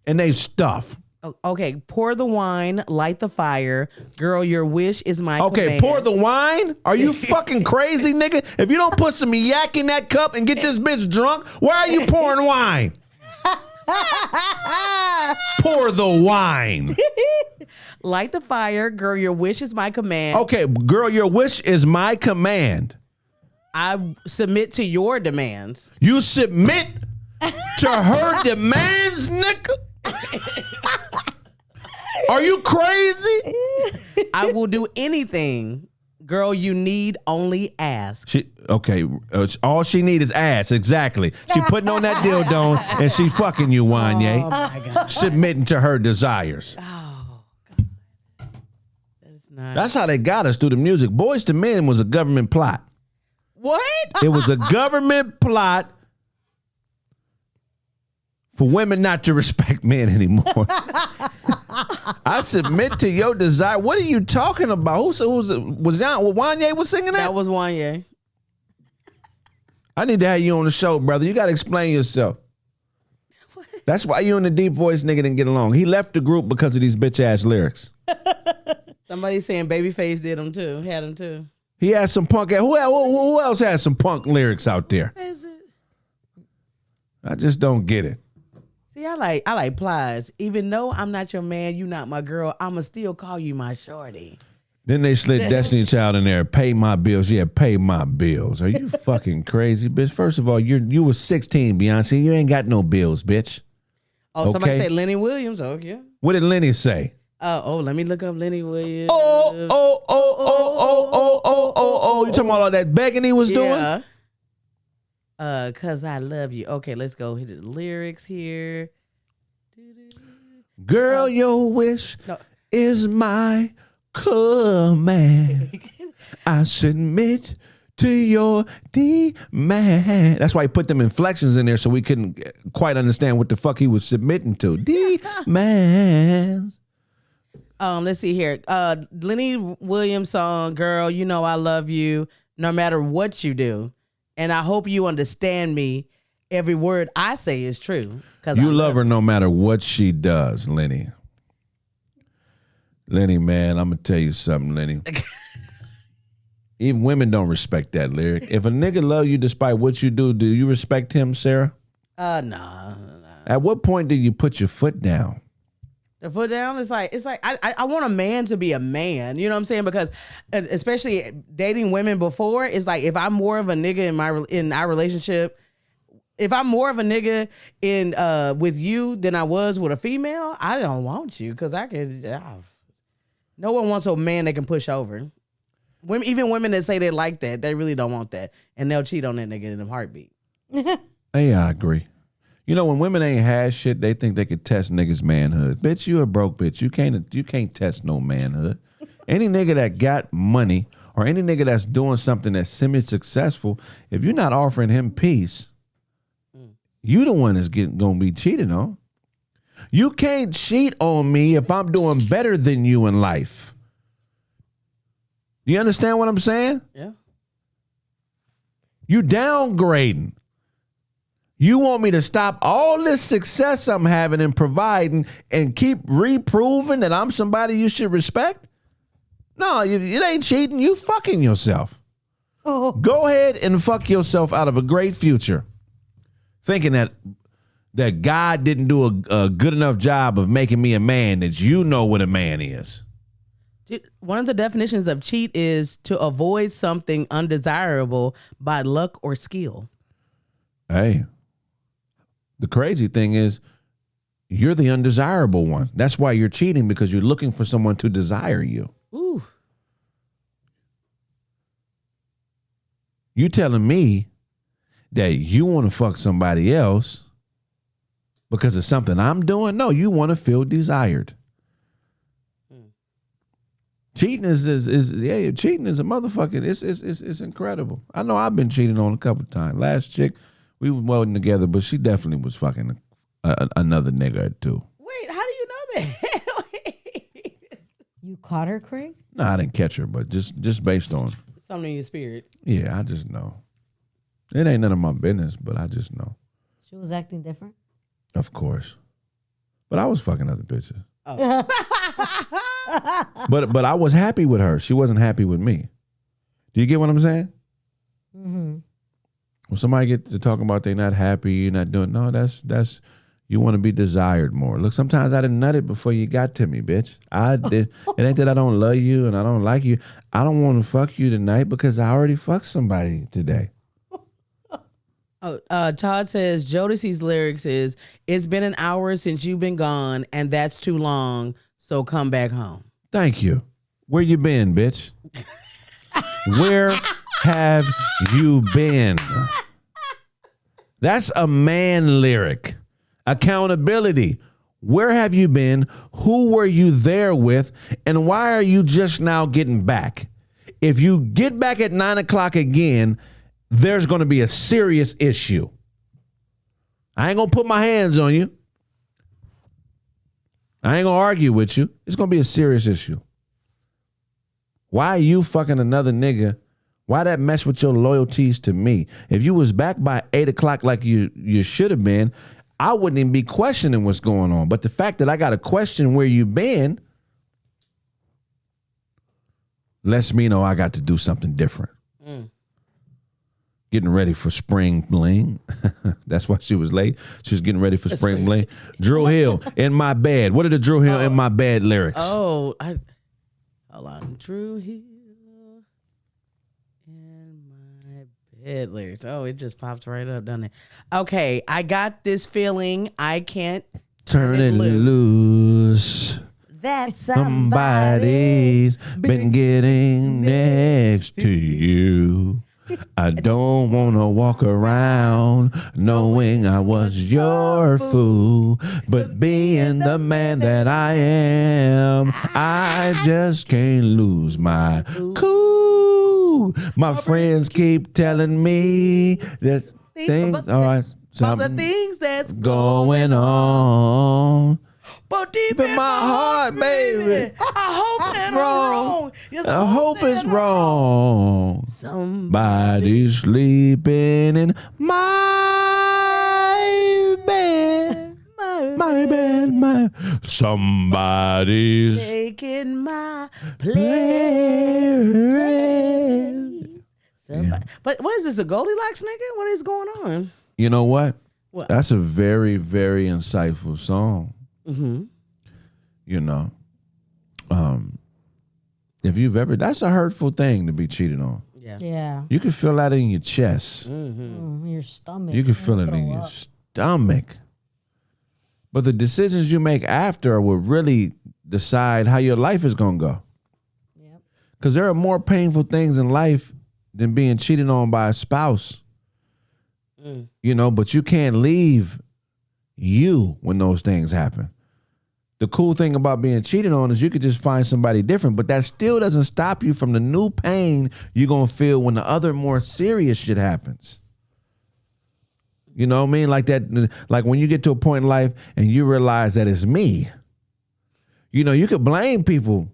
And they stuff. Okay, pour the wine, light the fire. Girl, your wish is my command. Pour the wine? Are you fucking crazy, nigga? If you don't put some yak in that cup and get this bitch drunk, why are you pouring wine? Pour the wine. Light the fire. Girl, your wish is my command. Okay, girl, your wish is my command. I submit to your demands. You submit to her demands, nigga? Are you crazy? I will do anything. Girl, you need only ask. All she need is ass. Exactly. She putting on that dildo and she fucking you, Wanye. Oh my God. Submitting to her desires. Oh God. That It's not. That's how they got us through the music. Boys to Men was a government plot. What? It was a government plot for women not to respect men anymore. I submit to your desire. What are you talking about? Was Wanye was singing that? That was Wanye. I need to have you on the show, brother. You got to explain yourself. What? That's why you and the deep voice nigga didn't get along. He left the group because of these bitch ass lyrics. Somebody saying Babyface did them too. Had them too. He had some punk. Who else has some punk lyrics out there? Is it? I just don't get it. See, I like Plies. Even though I'm not your man, you not my girl, I'ma still call you my shorty. Then they slid Destiny Child in there. Pay my bills. Yeah, pay my bills. Are you fucking crazy, bitch? First of all, you was 16, Beyonce. You ain't got no bills, bitch. Oh, somebody said Lenny Williams. Oh, yeah. What did Lenny say? Let me look up Lenny Williams. Oh. You talking about all that begging he was doing? Yeah. Cause I love you. Okay, let's go hit the lyrics here. Girl, your wish is my command. I submit to your demand. That's why he put them inflections in there so we couldn't quite understand what the fuck he was submitting to. Demands. Let's see here. Lenny Williams song, Girl, You Know I Love You, no matter what you do. And I hope you understand me. Every word I say is true. You love her no matter what she does, Lenny. Lenny, man, I'm going to tell you something, Lenny. Even women don't respect that lyric. If a nigga love you despite what you do you respect him, Sarah? Nah. At what point do you put your foot down? The foot down, it's like I want a man to be a man. You know what I'm saying? Because especially dating women before, it's like if I'm more of a nigga in our relationship, if I'm more of a nigga in with you than I was with a female, I don't want you because I could. No one wants a man that can push over. Women, even women that say they like that, they really don't want that, and they'll cheat on that nigga in a heartbeat. Hey, I agree. You know, when women ain't had shit, they think they could test niggas' manhood. Bitch, you a broke bitch. You can't test no manhood. Any nigga that got money or any nigga that's doing something that's semi-successful, if you're not offering him peace, you the one that's gonna be cheated on. You can't cheat on me if I'm doing better than you in life. You understand what I'm saying? Yeah. You downgrading. You want me to stop all this success I'm having and providing and keep reproving that I'm somebody you should respect? No, it ain't cheating. You fucking yourself. Oh. Go ahead and fuck yourself out of a great future. Thinking that God didn't do a good enough job of making me a man that you know what a man is. One of the definitions of cheat is to avoid something undesirable by luck or skill. Hey. The crazy thing is, you're the undesirable one. That's why you're cheating, because you're looking for someone to desire you. Ooh. You telling me that you want to fuck somebody else because of something I'm doing? No, you want to feel desired. Cheating is cheating is a motherfucking. It's incredible. I know I've been cheated on a couple of times. Last chick, we were welding together, but she definitely was fucking another nigga or two. Wait, how do you know that? You caught her, Kraig? No, I didn't catch her, but just based on Something in your spirit. Yeah, I just know. It ain't none of my business, but I just know. She was acting different? Of course. But I was fucking other bitches. Oh. But I was happy with her. She wasn't happy with me. Do you get what I'm saying? Mm-hmm. When somebody get to talking about they not happy, you're not doing, no, that's you want to be desired more. Look, sometimes I done nutted before you got to me, bitch. I did. It ain't that I don't love you and I don't like you. I don't want to fuck you tonight because I already fucked somebody today. Todd says Jodeci's lyrics is, "It's been an hour since you've been gone, and that's too long. So come back home." Thank you. Where you been, bitch? Where have you been? That's a man lyric. Accountability. Where have you been? Who were you there with? And why are you just now getting back? If you get back at 9 o'clock again, there's going to be a serious issue. I ain't going to put my hands on you. I ain't going to argue with you. It's going to be a serious issue. Why are you fucking another nigga? Why that mess with your loyalties to me? If you was back by 8 o'clock like you should have been, I wouldn't even be questioning what's going on. But the fact that I got to question where you been lets me know I got to do something different. Getting ready for spring bling. That's why she was late. She was getting ready for spring bling. Drew Hill, In My Bed. What are the Drew Hill, In My Bed lyrics? Hold on. Drew Hill, In My Bed lyrics. Oh, it just popped right up, doesn't it? Okay, I got this feeling I can't turn it loose. That Somebody's been getting next to you. I don't want to walk around knowing I was your fool, but being the man that I am, I just can't lose my cool. My friends keep telling me that things are the things that's going on. But deep in my heart, baby, I hope that I'm wrong. Yes, I hope it's wrong. Somebody's sleeping in my bed. My bed. Somebody's taking my place. Yeah. But what is this, a Goldilocks nigga? What is going on? You know what? What? That's a very, very insightful song. Mm-hmm. You know, if you've ever, that's a hurtful thing to be cheated on. Yeah. You can feel that in your chest. Your stomach. You can feel it in your stomach. But the decisions you make after will really decide how your life is going to go. Yep. Because there are more painful things in life than being cheated on by a spouse. You know, but you can't leave you when those things happen. The cool thing about being cheated on is you could just find somebody different, but that still doesn't stop you from the new pain you're going to feel when the other more serious shit happens. You know what I mean? Like that, like when you get to a point in life and you realize that it's me. You know, you could blame people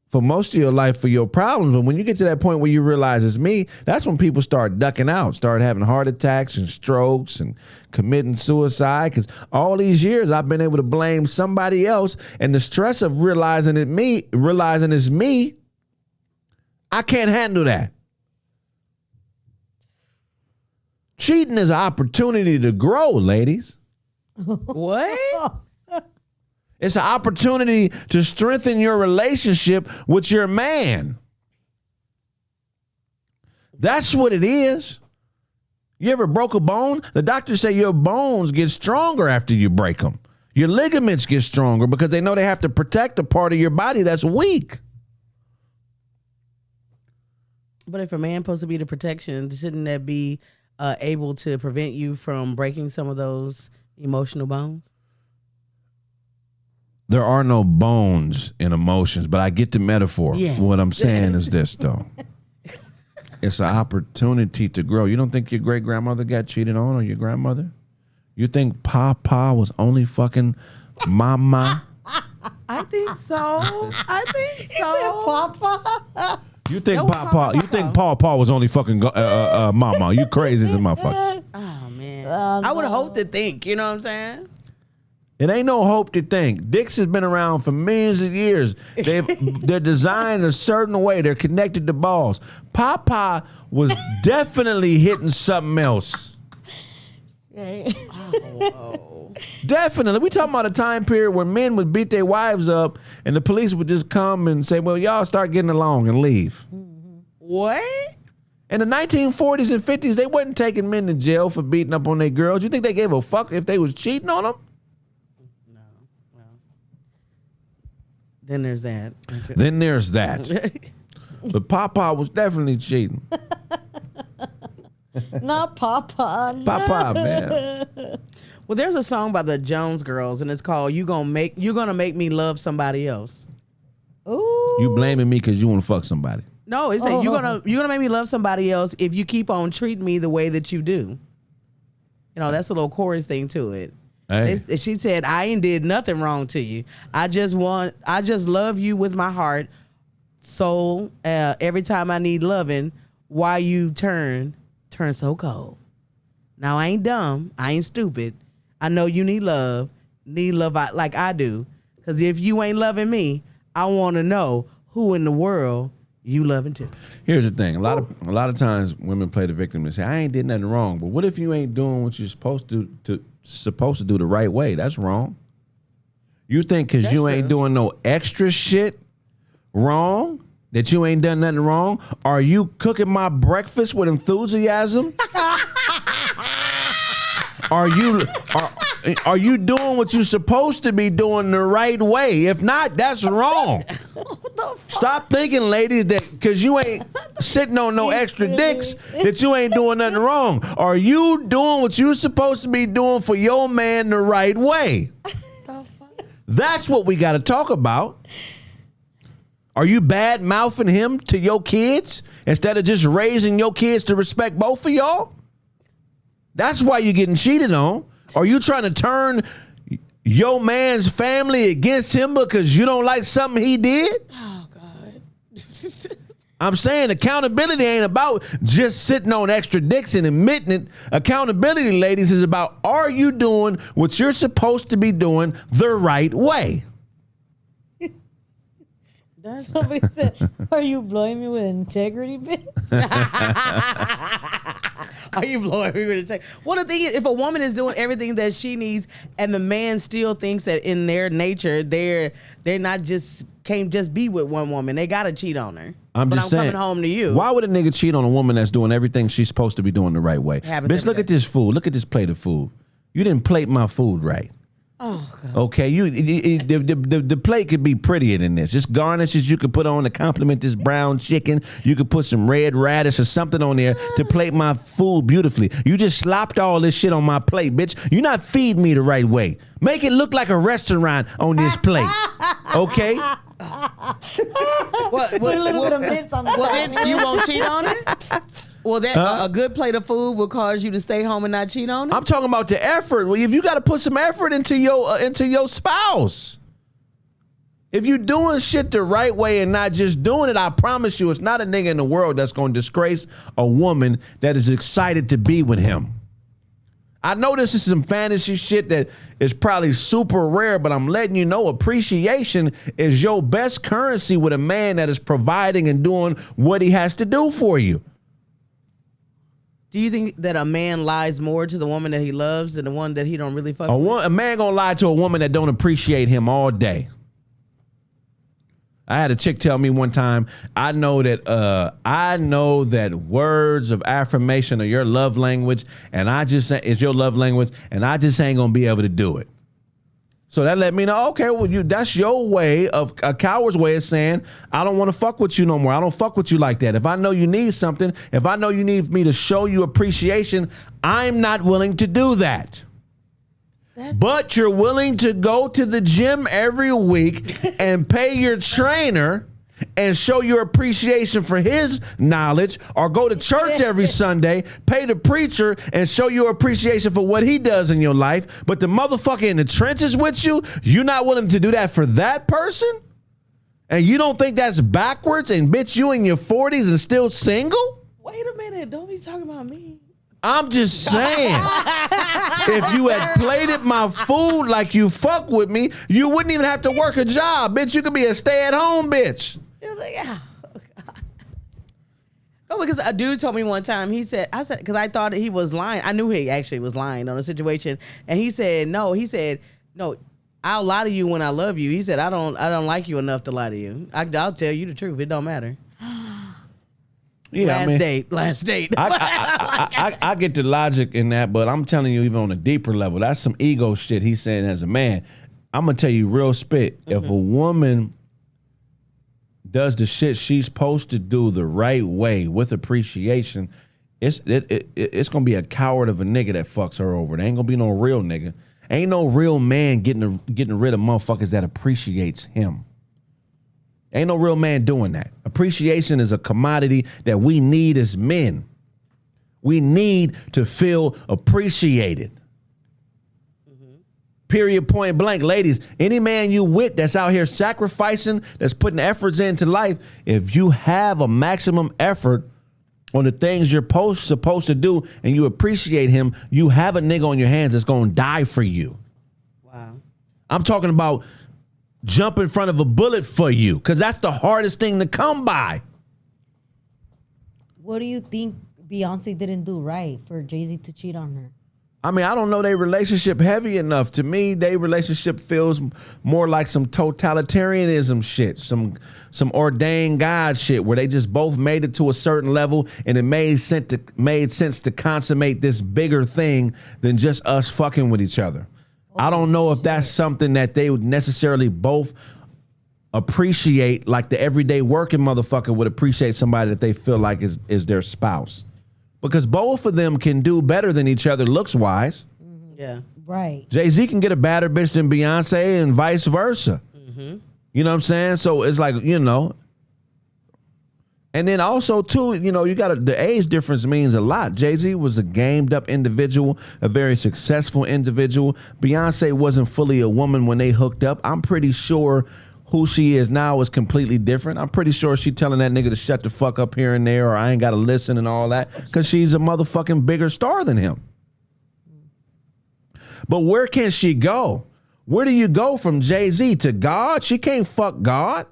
for most of your life for your problems, but when you get to that point where you realize it's me, that's when people start ducking out, start having heart attacks and strokes and committing suicide. Because all these years I've been able to blame somebody else, and the stress of realizing it's me, I can't handle that. Cheating is an opportunity to grow, ladies. What? It's an opportunity to strengthen your relationship with your man. That's what it is. You ever broke a bone? The doctors say your bones get stronger after you break them. Your ligaments get stronger because they know they have to protect a part of your body that's weak. But if a man's supposed to be the protection, shouldn't that be able to prevent you from breaking some of those emotional bones? There are no bones in emotions, but I get the metaphor. Yeah. What I'm saying is this, though. It's an opportunity to grow. You don't think your great-grandmother got cheated on, or your grandmother? You think Papa was only fucking Mama? I think so. Papa. You think Papa was only fucking Mama? You crazy as a motherfucker. Oh, man. I would hope to think, you know what I'm saying? It ain't no hope to think. Dicks has been around for millions of years. They're designed a certain way. They're connected to balls. Papa was definitely hitting something else. Definitely. We talking about a time period where men would beat their wives up and the police would just come and say, well, y'all start getting along and leave. What? In the 1940s and 50s, they wasn't taking men to jail for beating up on their girls. You think they gave a fuck if they was cheating on them? Then there's that. Okay. Then there's that. But Papa was definitely cheating. Not Papa. Papa, man. Well, there's a song by the Jones Girls, and it's called "You're Gonna Make Me Love Somebody Else." Ooh. You blaming me because you want to fuck somebody. No, it's that you're gonna make me love somebody else if you keep on treating me the way that you do. You know, that's a little chorus thing to it. Hey. She said, "I ain't did nothing wrong to you. I just love you with my heart. So every time I need loving, why you turn so cold? Now I ain't dumb. I ain't stupid. I know you need love like I do. Because if you ain't loving me, I want to know who in the world you loving too." Here's the thing: a lot of times women play the victim and say, "I ain't did nothing wrong." But what if you ain't doing what you're supposed to do the right way? That's wrong. You think because you ain't doing no extra shit wrong that you ain't done nothing wrong? Are you cooking my breakfast with enthusiasm? Are you doing what you're supposed to be doing the right way? If not, that's wrong. Stop thinking, ladies, that because you ain't sitting on no extra dicks that you ain't doing nothing wrong. Are you doing what you're supposed to be doing for your man the right way? That's what we got to talk about. Are you bad mouthing him to your kids instead of just raising your kids to respect both of y'all? That's why you're getting cheated on. Are you trying to turn your man's family against him because you don't like something he did? Oh God. I'm saying accountability ain't about just sitting on extra dicks and admitting it. Accountability, ladies, is about, are you doing what you're supposed to be doing the right way? Somebody said, "Are you blowing me with integrity, bitch?" Are you blowing me with integrity? Well, the thing is, if a woman is doing everything that she needs, and the man still thinks that in their nature they're not just can't just be with one woman, they gotta cheat on her. I'm coming home to you. Why would a nigga cheat on a woman that's doing everything she's supposed to be doing the right way? Bitch, look at this food. Look at this plate of food. You didn't plate my food right. Oh, God. Okay, the plate could be prettier than this. Just garnishes you could put on to complement this brown chicken. You could put some red radish or something on there to plate my food beautifully. You just slopped all this shit on my plate, bitch. You're not feeding me the right way. Make it look like a restaurant on this plate. Okay? Put a little bit of mince on the Well, then you won't cheat on her? Well, a good plate of food will cause you to stay home and not cheat on her? I'm talking about the effort. Well, if you got to put some effort into your spouse. If you doing shit the right way and not just doing it, I promise you, it's not a nigga in the world that's going to disgrace a woman that is excited to be with him. I know this is some fantasy shit that is probably super rare, but I'm letting you know appreciation is your best currency with a man that is providing and doing what he has to do for you. Do you think that a man lies more to the woman that he loves than the one that he don't really fuck with? A man gonna lie to a woman that don't appreciate him all day. I had a chick tell me one time, I know that words of affirmation are your love language, and is your love language, and I just ain't gonna be able to do it. So that let me know, okay, well, that's your way of a coward's way of saying, I don't want to fuck with you no more. I don't fuck with you like that. If I know you need something, if I know you need me to show you appreciation, I'm not willing to do that. But you're willing to go to the gym every week and pay your trainer and show your appreciation for his knowledge, or go to church every Sunday, pay the preacher and show your appreciation for what he does in your life. But the motherfucker in the trenches with you, you're not willing to do that for that person? And you don't think that's backwards? And bitch, you in your 40s and still single? Wait a minute. Don't be talking about me. I'm just saying, if you had plated my food like you fuck with me, you wouldn't even have to work a job, bitch. You could be a stay-at-home bitch. He was like, yeah. Oh, because a dude told me one time, I said, because I thought that he was lying. I knew he actually was lying on the situation. And he said, no, I'll lie to you when I love you. He said, I don't like you enough to lie to you. I'll tell you the truth. It don't matter. Yeah, last date. I get the logic in that, but I'm telling you, even on a deeper level, that's some ego shit he's saying as a man. I'm going to tell you real spit. Mm-hmm. If a woman does the shit she's supposed to do the right way with appreciation, it's gonna be a coward of a nigga that fucks her over. There ain't gonna be no real nigga. Ain't no real man getting rid of motherfuckers that appreciates him. Ain't no real man doing that. Appreciation is a commodity that we need as men. We need to feel appreciated. Period, point blank. Ladies, any man you with that's out here sacrificing, that's putting efforts into life, if you have a maximum effort on the things you're supposed to do and you appreciate him, you have a nigga on your hands that's going to die for you. Wow. I'm talking about jump in front of a bullet for you, because that's the hardest thing to come by. What do you think Beyonce didn't do right for Jay-Z to cheat on her? I mean, I don't know their relationship heavy enough. To me, their relationship feels more like some totalitarianism shit, some ordained God shit, where they just both made it to a certain level and it made sense to consummate this bigger thing than just us fucking with each other. I don't know if that's something that they would necessarily both appreciate, like the everyday working motherfucker would appreciate somebody that they feel like is their spouse. Because both of them can do better than each other looks-wise. Yeah. Right. Jay-Z can get a badder bitch than Beyonce and vice versa. You know what I'm saying? So it's like, you know. And then also, too, you know, the age difference means a lot. Jay-Z was a gamed-up individual, a very successful individual. Beyonce wasn't fully a woman when they hooked up. I'm pretty sure who she is now is completely different. I'm pretty sure she telling that nigga to shut the fuck up here and there, or I ain't got to listen and all that, because she's a motherfucking bigger star than him. But where can she go? Where do you go from Jay-Z to God? She can't fuck God.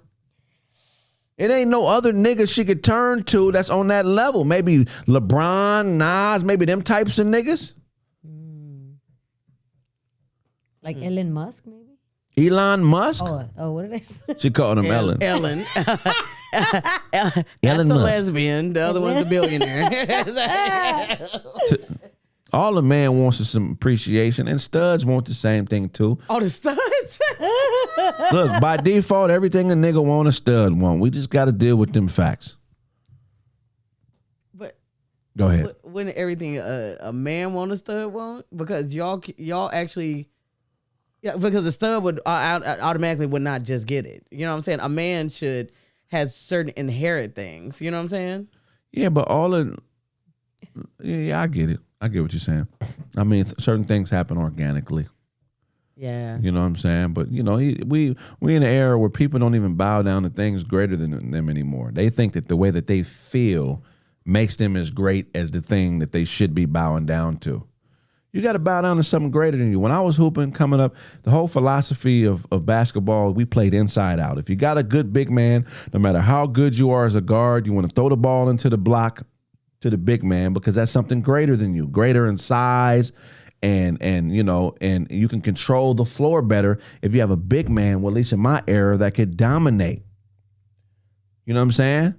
It ain't no other nigga she could turn to that's on that level. Maybe LeBron, Nas, maybe them types of niggas. Like Elon Musk, maybe? Elon Musk? Oh, what did I say? She called him Ellen. Ellen. Ellen That's a Musk. lesbian. The other one's a billionaire. All the man wants is some appreciation, and studs want the same thing too. Oh, the studs. Look, by default, everything a nigga want, a stud want. We just got to deal with them facts. But Go ahead. wouldn't everything a man want, a stud want? Because y'all actually. Yeah, because the stud would automatically would not just get it. You know what I'm saying? A man has certain inherent things. You know what I'm saying? Yeah, but yeah, I get it. I get what you're saying. I mean, certain things happen organically. Yeah. You know what I'm saying? But, you know, we in an era where people don't even bow down to things greater than them anymore. They think that the way that they feel makes them as great as the thing that they should be bowing down to. You got to bow down to something greater than you. When I was hooping, coming up, the whole philosophy of basketball, we played inside out. If you got a good big man, no matter how good you are as a guard, you want to throw the ball into the block to the big man, because that's something greater than you, greater in size, and you know, and you can control the floor better if you have a big man, well, at least in my era, that could dominate. You know what I'm saying?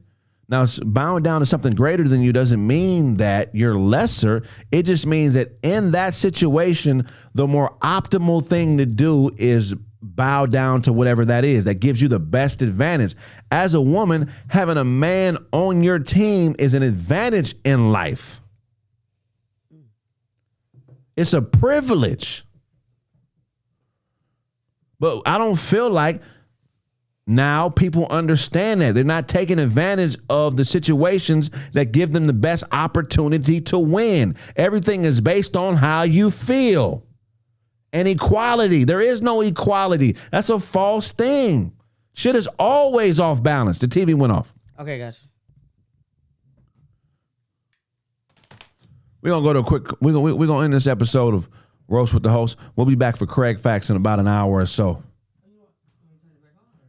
Now, bowing down to something greater than you doesn't mean that you're lesser. It just means that in that situation, the more optimal thing to do is bow down to whatever that is that gives you the best advantage. As a woman, having a man on your team is an advantage in life. It's a privilege. But I don't feel like now people understand that. They're not taking advantage of the situations that give them the best opportunity to win. Everything is based on how you feel. And equality. There is no equality. That's a false thing. Shit is always off balance. The TV went off. Okay, gotcha. We're going to go to a quick, we're going to end this episode of Roast with the Host. We'll be back for Kraig Facts in about an hour or so.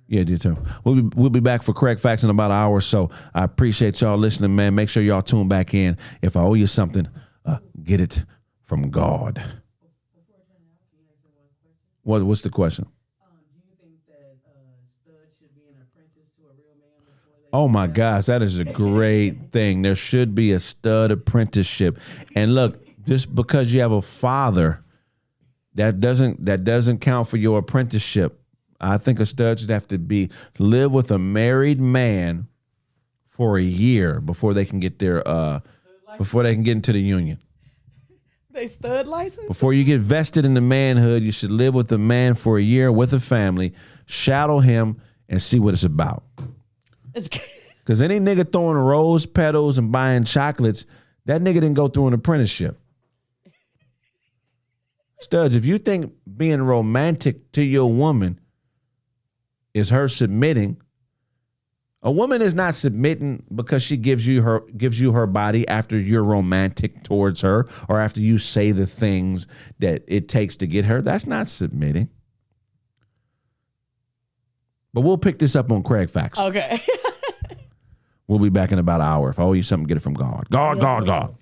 Yeah, you too. We'll be back for Kraig Facts in about an hour or so. I appreciate y'all listening, man. Make sure y'all tune back in. If I owe you something, get it from God. What's the question? Do you think that studs should be an apprentice to a real man before they? Oh my gosh, that is a great thing. There should be a stud apprenticeship. And look, just because you have a father, that doesn't count for your apprenticeship. I think a stud should have to live with a married man for a year before they can get their before they can get into the union. They stud license? Before you get vested in the manhood, you should live with a man for a year with a family, shadow him, and see what it's about. Because any nigga throwing rose petals and buying chocolates, that nigga didn't go through an apprenticeship. Studs, if you think being romantic to your woman is her submitting, a woman is not submitting because she gives you her body after you're romantic towards her or after you say the things that it takes to get her. That's not submitting. But we'll pick this up on Kraig Facts. Okay. We'll be back in about an hour. If I owe you something, get it from God. God.